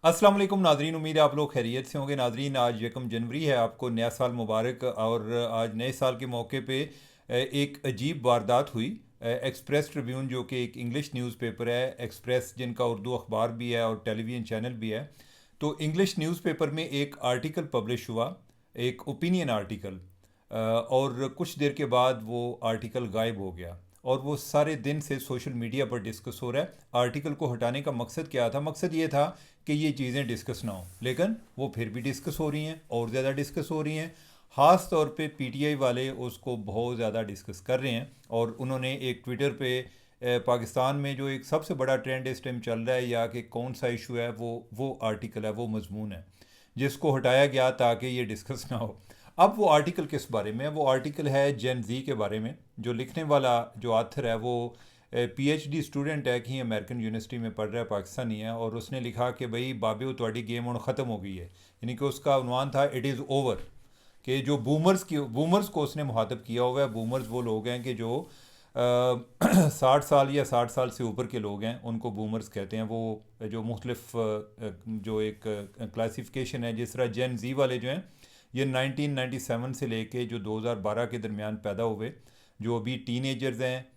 अस्सलाम वालेकुम नाजरीन, उम्मीद है आप लोग खैरियत से होंगे। नाजरीन, आज 1 जनवरी है, आपको नया साल मुबारक। और आज नए साल के मौके पे एक अजीब वारदात हुई। एक्सप्रेस ट्रिब्यून, जो कि एक इंग्लिश न्यूज़पेपर है, एक्सप्रेस जिनका उर्दू अखबार भी है और टेलीविज़न चैनल भी है, तो इंग्लिश न्यूज़पेपर में एक आर्टिकल पब्लिश हुआ, एक ओपिनियन आर्टिकल। और कुछ देर के बाद वो आर्टिकल गायब हो गया और वो सारे दिन से सोशल मीडिया पर डिस्कस हो रहा है। आर्टिकल को हटाने का मकसद क्या था? मकसद ये था कि ये चीज़ें डिस्कस ना हो, लेकिन वो फिर भी डिस्कस हो रही हैं और ज़्यादा डिस्कस हो रही हैं। ख़ास तौर पे पीटीआई वाले उसको बहुत ज़्यादा डिस्कस कर रहे हैं और उन्होंने एक ट्विटर पे पाकिस्तान में जो एक सबसे बड़ा ट्रेंड इस टाइम चल रहा है या कि कौन सा इशू है, वो आर्टिकल है, वो मजमून है जिसको हटाया गया ताकि ये डिस्कस ना हो। अब वो आर्टिकल किस बारे में है? वो आर्टिकल है जेन जी के बारे में। जो लिखने वाला, जो आथर है, वो पीएचडी स्टूडेंट है कि अमेरिकन यूनिवर्सिटी में पढ़ रहा है, पाकिस्तानी है। और उसने लिखा कि भाई बाबे तुम्हारी गेम ਹੁਣ ख़त्म हो गई है। यानी कि उसका उन्वान था इट इज़ ओवर। कि जो बूमर्स को उसने मुहातब किया हुआ है। बूमर्स वो लोग हैं कि जो 60 साल या 60 साल से ऊपर के लोग हैं, उनको बूमर्स कहते हैं। वो जो मुख्तलिफ जो एक क्लासिफिकेशन है, जिस तरह जेन जी वाले जो हैं, ये 1997 से लेके जो 2012 के दरमियान पैदा हुए, जो अभी टीनेजर्स हैं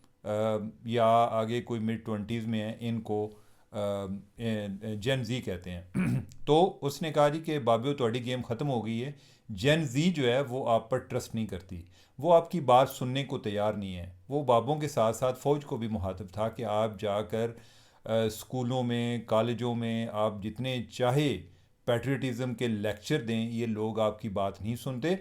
या आगे कोई मिड 20s में हैं, इनको जेन जी कहते हैं। तो उसने कहा जी कि बाबियो तुम्हारी गेम ख़त्म हो गई है। जेन जी जो है वो आप पर ट्रस्ट नहीं करती, वो आपकी बात सुनने को तैयार नहीं है। वो बाबों के साथ साथ फ़ौज को भी मुखातब था कि आप जाकर स्कूलों में, कॉलेजों में आप जितने चाहे पैट्रियटिज़म के लेक्चर दें, ये लोग आपकी बात नहीं सुनते।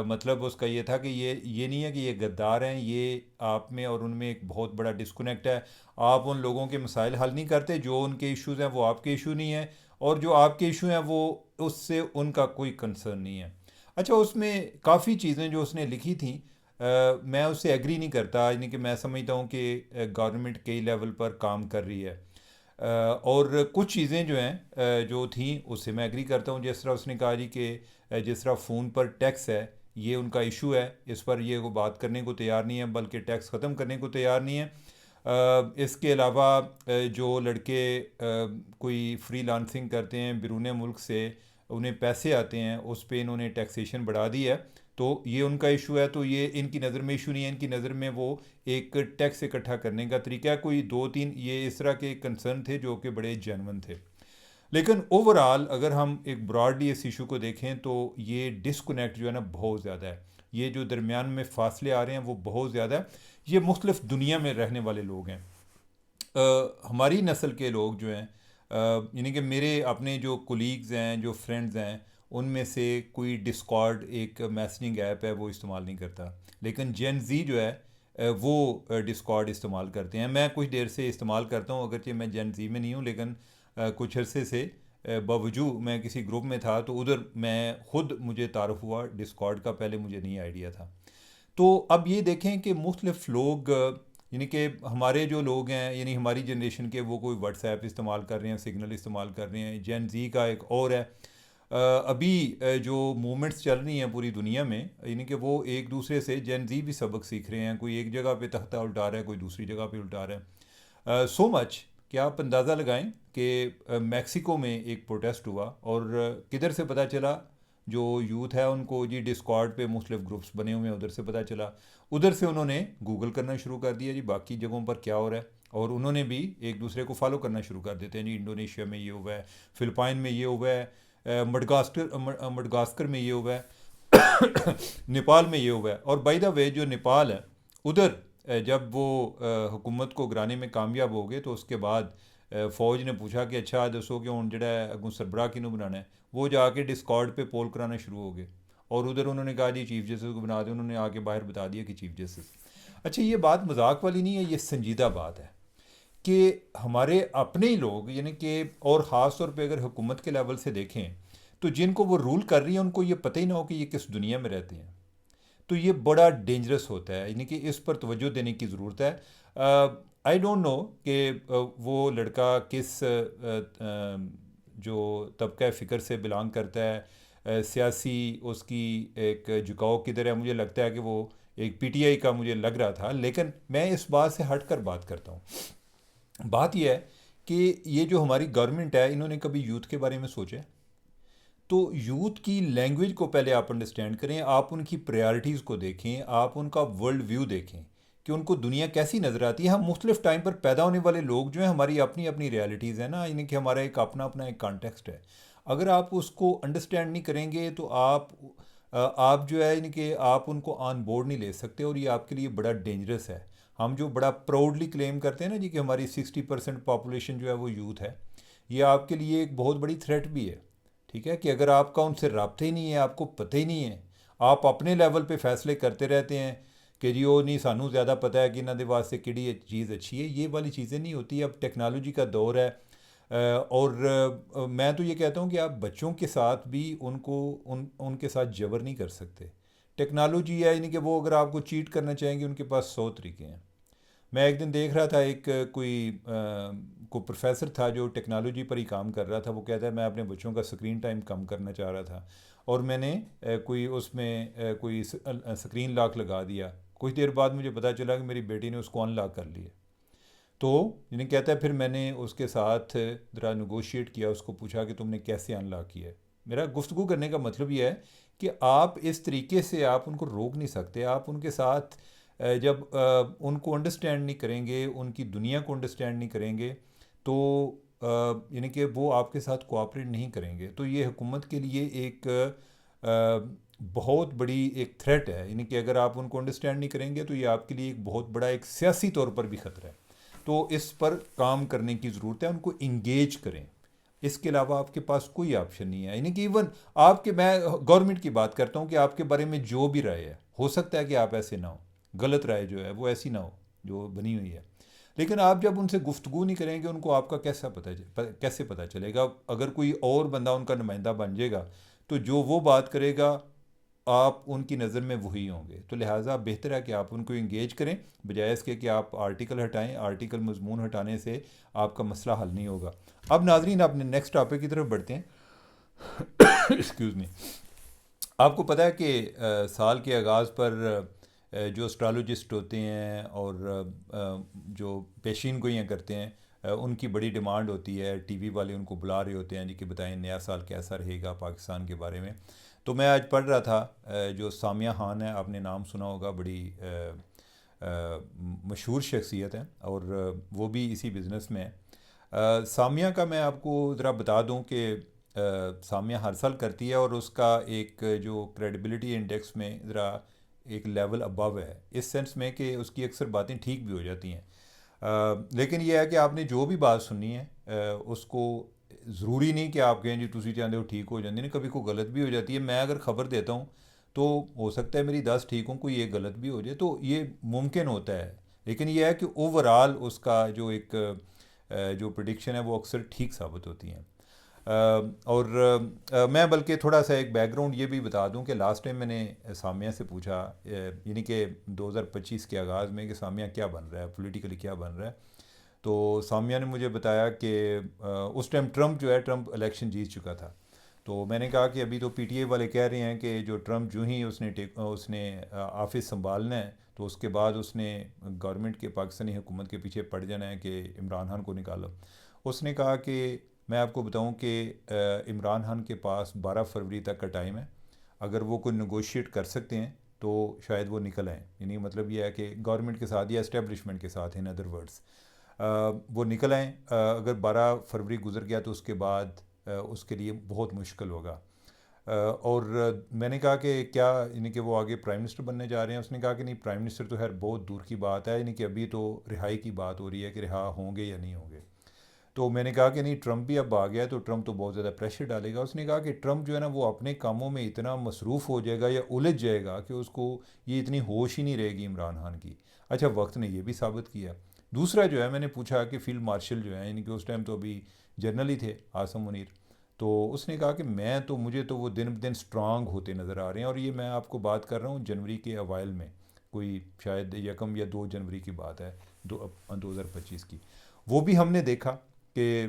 मतलब उसका ये था कि ये नहीं है कि ये गद्दार हैं, ये आप में और उनमें एक बहुत बड़ा डिस्कनेक्ट है। आप उन लोगों के मसाइल हल नहीं करते, जो उनके इश्यूज़ हैं वो आपके इशू नहीं हैं, और जो आपके इशू हैं वो उससे उनका कोई कंसर्न नहीं है। अच्छा, उसमें काफ़ी चीज़ें जो उसने लिखी थी, मैं उससे एग्री नहीं करता। यानी कि मैं समझता हूँ कि गवर्नमेंट कई लेवल पर काम कर रही है। और कुछ चीज़ें जो हैं जो थी उससे मैं एग्री करता हूँ। जिस तरह उसने कहा जी कि जिस तरह फ़ोन पर टैक्स है, ये उनका इशू है, इस पर ये वो बात करने को तैयार नहीं है, बल्कि टैक्स ख़त्म करने को तैयार नहीं है। इसके अलावा जो लड़के कोई फ्रीलांसिंग करते हैं बैरून मुल्क से, उन्हें पैसे आते हैं, उस पे इन्होंने टैक्सेशन बढ़ा दी है। तो ये उनका इशू है। तो ये इनकी नज़र में इशू नहीं है, इनकी नज़र में वो एक टैक्स इकट्ठा करने का तरीका है। कोई दो तीन ये इस तरह के कंसर्न थे जो कि बड़े जेन्युइन थे। लेकिन ओवरऑल अगर हम एक ब्रॉडली इस इशू को देखें तो ये डिस्कनेक्ट जो है ना, बहुत ज़्यादा है। ये जो दरमियान में फासले आ रहे हैं वो बहुत ज़्यादा है। ये मुख्तलिफ दुनिया में रहने वाले लोग हैं। हमारी नस्ल के लोग जो हैं, यानी कि मेरे अपने जो कोलीग्स हैं, जो फ्रेंड्स हैं, उनमें से कोई डिस्कॉर्ड एक मैसेजिंग ऐप है वो इस्तेमाल नहीं करता। लेकिन जेन जी जो है वो डिस्कॉर्ड इस्तेमाल करते हैं। मैं कुछ देर से इस्तेमाल करता हूँ, अगरचे मैं जेन जी में नहीं हूँ, लेकिन कुछ अरसे से बावजूद मैं किसी ग्रुप में था तो उधर मैं खुद मुझे तारुफ हुआ डिस्कॉर्ड का। पहले मुझे नहीं आइडिया था। तो अब ये देखें कि मुख्तलिफ लोग, यानी कि हमारे जो लोग हैं, यानी हमारी जनरेशन के, वो कोई व्हाट्सएप इस्तेमाल कर रहे हैं, सिग्नल इस्तेमाल कर रहे हैं। जेन जी का एक और है। अभी जो मूवमेंट्स चल रही हैं पूरी दुनिया में, यानी कि वो एक दूसरे से जेन जी भी सबक सीख रहे हैं। कोई एक जगह पे तख्ता उल्टा रहा है, कोई दूसरी जगह पे उल्टा रहा है। सो मच कि आप अंदाज़ा लगाएं कि मैक्सिको में एक प्रोटेस्ट हुआ और किधर से पता चला? जो यूथ है उनको जी डिस्कॉर्ड पे मुख्तलिफ ग्रुप्स बने हुए हैं, उधर से पता चला। उधर से उन्होंने गूगल करना शुरू कर दिया जी बाकी जगहों पर क्या हो रहा है, और उन्होंने भी एक दूसरे को फॉलो करना शुरू कर देते हैं। जी इंडोनेशिया में ये हुआ है, फ़िलिपाइन में ये हुआ है, मडगास्कर में ये हुआ है, नेपाल में ये हुआ है। और बाय द वे जो नेपाल है, उधर जब वो हुकूमत को गिराने में कामयाब हो गए तो उसके बाद फौज ने पूछा कि अच्छा दसो कि हूँ जड़ा अगों सरबराह किनू बनाना है। वो जाके डिस्कॉर्ड पे पोल कराना शुरू हो गए और उधर उन्होंने कहा जी चीफ जस्टिस को बना दें। उन्होंने आके बाहर बता दिया कि चीफ जस्टिस। अच्छा, ये बात मजाक वाली नहीं है, ये संजीदा बात है कि हमारे अपने ही लोग, यानी कि, और ख़ास तौर पे अगर हुकूमत के लेवल से देखें तो जिनको वो रूल कर रही है उनको ये पता ही ना हो कि ये किस दुनिया में रहते हैं। तो ये बड़ा डेंजरस होता है, यानी कि इस पर तवज्जो देने की ज़रूरत है। आई डोंट नो कि वो लड़का किस जो तबका फ़िक्र से बिलोंग करता है, सियासी उसकी एक झुकाव किधर है। मुझे लगता है कि वो एक पीटीआई का मुझे लग रहा था, लेकिन मैं इस बात से हट कर बात करता हूँ। बात यह है कि ये जो हमारी गवर्नमेंट है, इन्होंने कभी यूथ के बारे में सोचा है? तो यूथ की लैंग्वेज को पहले आप अंडरस्टैंड करें, आप उनकी प्रायोरिटीज़ को देखें, आप उनका वर्ल्ड व्यू देखें कि उनको दुनिया कैसी नज़र आती है। हम मुख्तलिफ टाइम पर पैदा होने वाले लोग जो हैं, हमारी अपनी अपनी रियलिटीज़ हैं ना, यानी कि हमारा एक अपना अपना एक कॉन्टेक्स्ट है। अगर आप उसको अंडरस्टैंड नहीं करेंगे तो आप जो है यानी कि आप उनको ऑन बोर्ड नहीं ले सकते, और ये आपके लिए बड़ा डेंजरस है। हम जो बड़ा प्राउडली क्लेम करते हैं ना जी कि हमारी 60% पॉपुलेशन जो है वो यूथ है, ये आपके लिए एक बहुत बड़ी थ्रेट भी है। ठीक है कि अगर आपका उनसे रब्ता ही नहीं है, आपको पता ही नहीं है, आप अपने लेवल पे फैसले करते रहते हैं कि जी वो नहीं, सानू ज़्यादा पता है कि इन्होंने वास्ते किड़ी चीज़ अच्छी है, ये वाली चीज़ें नहीं होती। अब टेक्नोलॉजी का दौर है, और मैं तो ये कहता हूँ कि आप बच्चों के साथ भी उनके साथ जबर नहीं कर सकते। टेक्नोलॉजी है, यानी कि वो अगर आपको चीट करना चाहेंगे, उनके पास 100 तरीके हैं। मैं एक दिन देख रहा था, कोई प्रोफेसर था जो टेक्नोलॉजी पर ही काम कर रहा था। वो कहता है मैं अपने बच्चों का स्क्रीन टाइम कम करना चाह रहा था, और मैंने कोई उसमें कोई स्क्रीन लॉक लगा दिया। कुछ देर बाद मुझे पता चला कि मेरी बेटी ने उसको अनलॉक कर लिया। तो यानी कहता है फिर मैंने उसके साथ ज़रा नगोशिएट किया, उसको पूछा कि तुमने कैसे अनलॉक किया है। मेरा गुफ्तगू करने का मतलब ये है कि आप इस तरीके से आप उनको रोक नहीं सकते। आप उनके साथ जब उनको अंडरस्टैंड नहीं करेंगे, उनकी दुनिया को अंडरस्टैंड नहीं करेंगे, तो यानी कि वो आपके साथ कोऑपरेट नहीं करेंगे। तो ये हुकूमत के लिए एक बहुत बड़ी एक थ्रेट है। यानी कि अगर आप उनको अंडरस्टैंड नहीं करेंगे तो ये आपके लिए एक बहुत बड़ा एक सियासी तौर पर भी ख़तरा है। तो इस पर काम करने की ज़रूरत है, उनको इंगेज करें। इसके अलावा आपके पास कोई ऑप्शन नहीं है। यानी कि इवन मैं गवर्नमेंट की बात करता हूँ कि आपके बारे में जो भी राय है, हो सकता है कि आप ऐसे ना हो, गलत राय जो है वो ऐसी ना हो जो बनी हुई है। लेकिन आप जब उनसे गुफ्तगू नहीं करेंगे, उनको आपका कैसे पता चलेगा? अगर कोई और बंदा उनका नुमाइंदा बन जाएगा, तो जो वो बात करेगा आप उनकी नज़र में वही होंगे। तो लिहाजा बेहतर है कि आप उनको इंगेज करें, बजाय इसके कि आप आर्टिकल हटाएं। आर्टिकल मजमून हटाने से आपका मसला हल नहीं होगा। अब नाजरीन, अपने नेक्स्ट टॉपिक की तरफ बढ़ते हैं। Excuse me. आपको पता है कि साल के आगाज़ पर जो एस्ट्रोलॉजिस्ट होते हैं और जो पेशीन गोइयाँ करते हैं, उनकी बड़ी डिमांड होती है। टीवी वाले उनको बुला रहे होते हैं जी कि बताएं नया साल कैसा रहेगा पाकिस्तान के बारे में। तो मैं आज पढ़ रहा था, जो सामिया खान है, आपने नाम सुना होगा, बड़ी मशहूर शख्सियत है, और वो भी इसी बिज़नेस में है। सामिया का मैं आपको ज़रा बता दूं कि सामिया हर साल करती है, और उसका एक जो क्रेडिबिलिटी इंडेक्स में ज़रा एक लेवल अबव है, इस सेंस में कि उसकी अक्सर बातें ठीक भी हो जाती हैं। लेकिन यह है कि आपने जो भी बात सुननी है, उसको ज़रूरी नहीं कि आप कहें जी तुसी चाहते हो ठीक हो जाती है, कभी कोई गलत भी हो जाती है। मैं अगर ख़बर देता हूँ तो हो सकता है मेरी 10 ठीक हों, कोई एक गलत भी हो जाए, तो ये मुमकिन होता है। लेकिन यह है कि ओवरऑल उसका जो एक जो प्रिडिक्शन है वो अक्सर ठीक साबित होती हैं। और मैं बल्कि थोड़ा सा एक बैकग्राउंड ये भी बता दूं कि लास्ट टाइम मैंने सामिया से पूछा, यानी कि 2025 के आगाज़ में, कि सामिया क्या बन रहा है, पॉलिटिकली क्या बन रहा है। तो सामिया ने मुझे बताया कि उस टाइम ट्रम्प जो है, ट्रम्प इलेक्शन जीत चुका था। तो मैंने कहा कि अभी तो पीटीए वाले कह रहे हैं कि जो ट्रम्प जो ही उसने ऑफिस संभालना है, तो उसके बाद उसने गवर्नमेंट के, पाकिस्तानी हुकूमत के पीछे पड़ जाना है कि इमरान खान को निकालो। उसने कहा कि मैं आपको बताऊं कि इमरान खान के पास 12 फरवरी तक का टाइम है। अगर वो कोई नगोशिएट कर सकते हैं तो शायद वो निकल आएँ। यानी मतलब ये है कि गवर्नमेंट के साथ या इस्टेब्लिशमेंट के साथ, इन अदर वर्ड्स, वो निकल आएँ। अगर 12 फरवरी गुजर गया तो उसके बाद उसके लिए बहुत मुश्किल होगा। और मैंने कहा कि क्या, यानी कि वो आगे प्राइम मिनिस्टर बनने जा रहे हैं? उसने कहा कि नहीं, प्राइम मिनिस्टर तो खैर बहुत दूर की बात है, यानी कि अभी तो रिहाई की बात हो रही है कि रिहा होंगे या नहीं होंगे। तो मैंने कहा कि नहीं, ट्रम्प भी अब आ गया है तो ट्रम्प तो बहुत ज़्यादा प्रेशर डालेगा। उसने कहा कि ट्रम्प जो है ना, वो अपने कामों में इतना मसरूफ़ हो जाएगा या उलझ जाएगा कि उसको ये इतनी होश ही नहीं रहेगी इमरान खान की। अच्छा, वक्त ने ये भी साबित किया। दूसरा जो है, मैंने पूछा कि फील्ड मार्शल जो है, यानी कि उस टाइम तो अभी जनरल ही थे, आसम मुनीर। तो उसने कहा कि मुझे तो वो दिन ब दिन स्ट्रांग होते नज़र आ रहे हैं। और ये मैं आपको बात कर रहा हूँ जनवरी के अवाइल में, कोई शायद 1 या 2 जनवरी की बात है, 2025 की। वो भी हमने देखा कि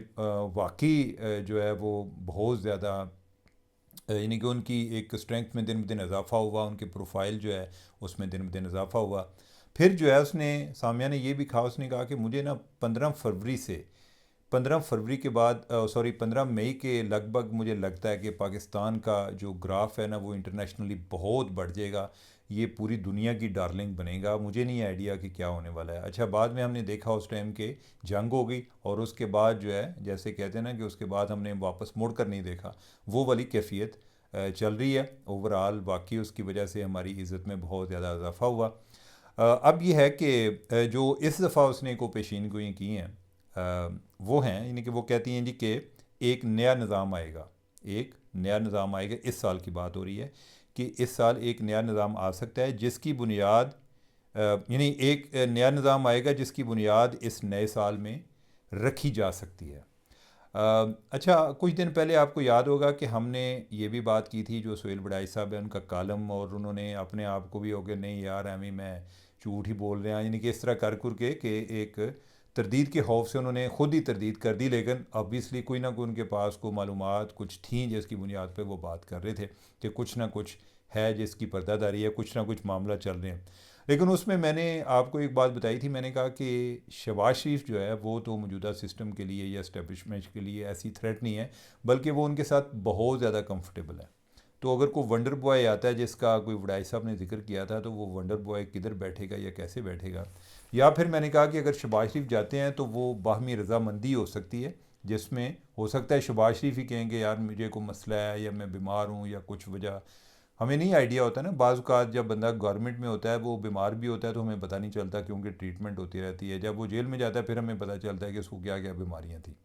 वाकई जो है वो बहुत ज़्यादा, यानी कि उनकी एक स्ट्रेंथ में दिन ब दिन इजाफा हुआ, उनके प्रोफाइल जो है उसमें दिन ब दिन इजाफा हुआ। फिर जो है, सामिया ने ये भी कहा, उसने कहा कि मुझे ना 15 फरवरी से 15 फरवरी के बाद 15 मई के लगभग मुझे लगता है कि पाकिस्तान का जो ग्राफ है ना वो इंटरनेशनली बहुत बढ़ जाएगा, ये पूरी दुनिया की डार्लिंग बनेगा। मुझे नहीं आइडिया कि क्या होने वाला है। अच्छा, बाद में हमने देखा उस टाइम के जंग हो गई और उसके बाद जो है जैसे कहते हैं ना कि उसके बाद हमने वापस मुड़ कर नहीं देखा, वो वाली कैफियत चल रही है ओवरऑल। बाकी उसकी वजह से हमारी इज़्ज़त में बहुत ज़्यादा इजाफा हुआ। अब ये है कि जो इस दफ़ा उसने को पेशीन गोई की हैं वो हैं, यानी कि वो कहती हैं जी कि एक नया निज़ाम आएगा, एक नया निज़ाम आएगा। इस साल की बात हो रही है कि इस साल एक नया निज़ाम आ सकता है जिसकी बुनियाद यानी एक नया निज़ाम आएगा जिसकी बुनियाद इस नए साल में रखी जा सकती है। अच्छा, कुछ दिन पहले आपको याद होगा कि हमने ये भी बात की थी, जो सोहेल बड़ाई साहब है उनका कॉलम, और उन्होंने अपने आप को भी हो गया नहीं यार एमी मैं झूठ ही बोल रहे हैं, यानी कि इस तरह कर के कि एक तरदीद के खौफ से उन्होंने ख़ुद ही तरदीद कर दी। लेकिन ऑब्वियसली कोई ना कोई उनके पास को मालूमात कुछ थी जिसकी बुनियाद पर वो बात कर रहे थे कि कुछ ना कुछ है जिसकी पर्दादारी है, कुछ ना कुछ मामला चल रहे हैं। लेकिन उसमें मैंने आपको एक बात बताई थी, मैंने कहा कि शहबाज शरीफ जो है वो तो मौजूदा सिस्टम के लिए या इस्टेब्लिशमेंट के लिए ऐसी थ्रेट नहीं है, बल्कि वो उनके साथ बहुत ज़्यादा कंफर्टेबल है। तो अगर कोई वंडर बॉय आता है जिसका कोई वडाई साहब ने जिक्र किया था, तो वो वंडर बॉय किधर बैठेगा या कैसे बैठेगा। या फिर मैंने कहा कि अगर शहबाज शरीफ जाते हैं तो वो बाहमी रजामंदी हो सकती है, जिसमें हो सकता है शहबाज शरीफ ही कहेंगे यार मुझे कोई मसला है या मैं बीमार हूँ या कुछ वजह, हमें नहीं आइडिया होता ना। बाज़ औक़ात जब बंदा गवर्नमेंट में होता है वो बीमार भी होता है तो हमें पता नहीं चलता क्योंकि ट्रीटमेंट होती रहती है। जब वो जेल में जाता है फिर हमें पता चलता है कि उसको क्या क्या बीमारियाँ थी।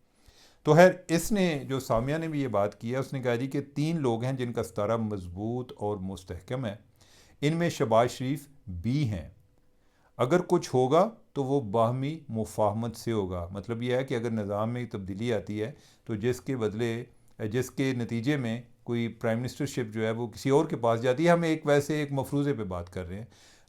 तो खैर, इसने जो सामिया ने भी ये बात की है, उसने कहा जी कि 3 लोग हैं जिनका सितारा मजबूत और मुस्तहकम है, इनमें शहबाज शरीफ भी हैं। अगर कुछ होगा तो वो बाहमी मुफाहमत से होगा। मतलब यह है कि अगर निज़ाम में तब्दीली आती है तो जिसके नतीजे में कोई प्राइम मिनिस्टरशिप जो है वो किसी और के पास जाती है, हम वैसे एक मफरूज़े पे बात कर रहे हैं,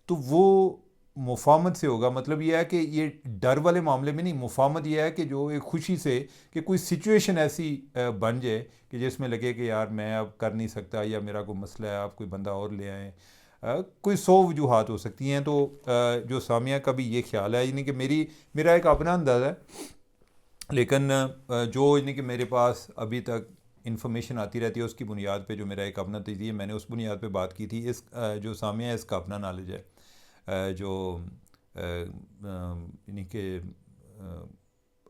तो वो मुफाहमत से होगा। मतलब यह है कि ये डर वाले मामले में नहीं, मुफाहमत यह है कि जो एक खुशी से कि कोई सिचुएशन ऐसी बन जाए कि जिसमें लगे कि यार मैं अब कर नहीं सकता या मेरा कोई मसला है, आप कोई बंदा और ले आएँ, कोई 100 वजूहात हो सकती हैं। तो जो सामिया का भी ये ख्याल है, यानी कि मेरा एक अपना अंदाज़ा है, लेकिन जो यानी कि मेरे पास अभी तक इन्फॉर्मेशन आती रहती है उसकी बुनियाद पे जो मेरा एक अपना तजज़िया, मैंने उस बुनियाद पे बात की थी। जो सामिया है इसका अपना नॉलेज है, जो यानी कि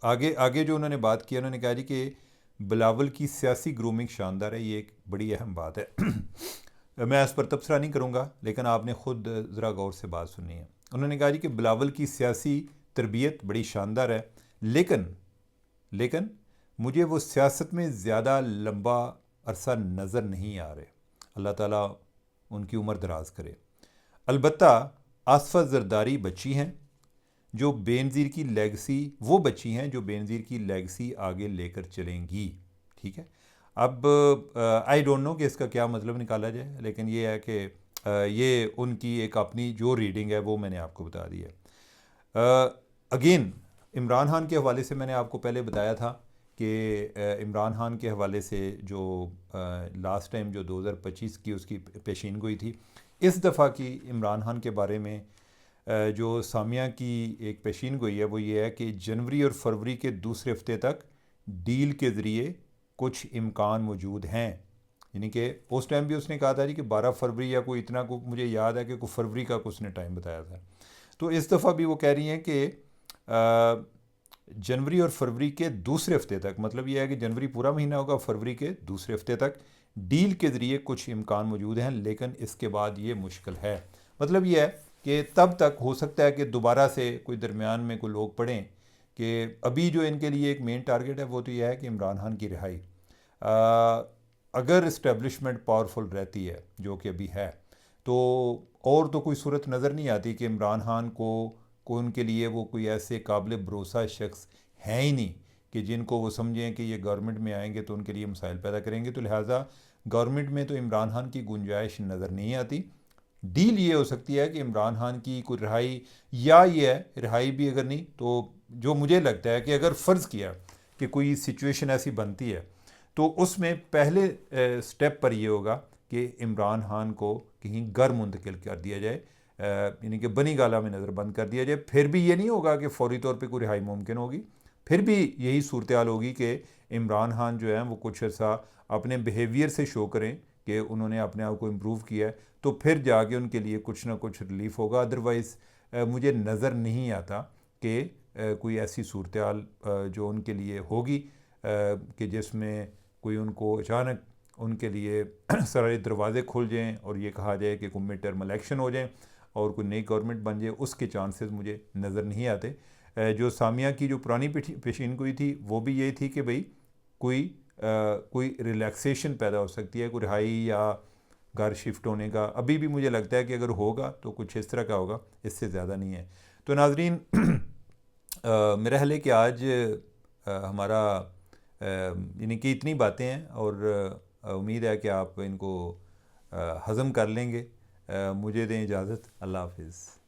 आगे आगे जो उन्होंने बात किया, उन्होंने कहा जी कि बिलावल की सियासी ग्रूमिंग शानदार है, ये एक बड़ी अहम बात है। मैं इस पर तबसरा नहीं करूँगा, लेकिन आपने ख़ुद ज़रा गौर से बात सुननी है। उन्होंने कहा जी कि बिलावल की सियासी तरबियत बड़ी शानदार है, लेकिन मुझे वो सियासत में ज़्यादा लंबा अरसा नज़र नहीं आ रहे। अल्लाह ताला उनकी उम्र दराज करे। अलबत्ता आसफ़ा ज़रदारी बच्ची हैं जो बेनज़ीर की लेगसी, वो बच्ची हैं जो बेनज़ीर की लेगसी आगे लेकर चलेंगी। ठीक है, अब आई डोंट नो कि इसका क्या मतलब निकाला जाए, लेकिन ये है कि ये उनकी एक अपनी जो रीडिंग है वो मैंने आपको बता दी है। अगेन इमरान खान के हवाले से मैंने आपको पहले बताया था कि इमरान खान के हवाले से जो लास्ट टाइम जो 2025 की उसकी पेशीन गोई थी, इस दफ़ा की इमरान खान के बारे में जो सामिया की एक पेशीन गोई है वो ये है कि जनवरी और फरवरी के दूसरे हफ्ते तक डील के ज़रिए कुछ इम्कान मौजूद हैं। यानी कि उस टाइम भी उसने कहा था जी कि 12 फरवरी या कोई इतना को मुझे याद है कि कोई फरवरी का उसने टाइम बताया था। तो इस दफ़ा भी वो कह रही हैं कि जनवरी और फरवरी के दूसरे हफ्ते तक, मतलब यह है कि जनवरी पूरा महीना होगा, फरवरी के दूसरे हफ्ते तक डील के ज़रिए कुछ इम्कान मौजूद हैं, लेकिन इसके बाद ये मुश्किल है। मतलब यह है कि तब तक हो सकता है कि दोबारा से कोई दरमियान में कोई लोग पढ़ें कि अभी जो इनके लिए एक मेन टारगेट है वो तो यह है कि इमरान खान की रिहाई। अगर इस्टेब्लिशमेंट पावरफुल रहती है जो कि अभी है, तो और तो कोई सूरत नज़र नहीं आती कि इमरान खान को उनके लिए वो कोई ऐसे काबिल भरोसा शख्स हैं ही नहीं कि जिनको वो समझें कि ये गवर्नमेंट में आएंगे तो उनके लिए मसाइल पैदा करेंगे। तो लिहाजा गवर्नमेंट में तो इमरान खान की गुंजाइश नज़र नहीं आती। डील ये हो सकती है कि इमरान खान की कोई रिहाई, या ये है रिहाई भी अगर नहीं तो जो मुझे लगता है कि अगर फ़र्ज़ किया कि कोई सिचुएशन ऐसी बनती है तो उसमें पहले स्टेप पर यह होगा कि इमरान खान को कहीं घर मुंतकिल कर दिया जाए, यानी कि बनी गाला में नज़र बंद कर दिया जाए। फिर भी ये नहीं होगा कि फौरी तौर पे कोई रिहाई मुमकिन होगी, फिर भी यही सूरत हाल होगी कि इमरान खान जो है वो कुछ अर्सा अपने बिहेवियर से शो करें कि उन्होंने अपने आप को इम्प्रूव किया है, तो फिर जाके उनके लिए कुछ ना कुछ रिलीफ होगा। अदरवाइज़ मुझे नज़र नहीं आता कि कोई ऐसी सूरत हाल जो उनके लिए होगी कि जिसमें कोई उनको अचानक उनके लिए सारे दरवाजे खुल जाएं और ये कहा जाए कि कोई मिड टर्म इलेक्शन हो जाए और कोई नई गवर्नमेंट बन जाए, उसके चांसेस मुझे नज़र नहीं आते। जो सामिया की जो पुरानी पेशीन गोई थी वो भी यही थी कि भाई कोई रिलैक्सेशन पैदा हो सकती है, कोई रिहाई या घर शिफ्ट होने का। अभी भी मुझे लगता है कि अगर होगा तो कुछ इस तरह का होगा, इससे ज़्यादा नहीं है। तो नाजरीन, मेरा ख्याल है कि आज हमारा यानी कि इतनी बातें हैं और उम्मीद है कि आप इनको हज़म कर लेंगे। मुझे दें इजाज़त। अल्लाह हाफिज़।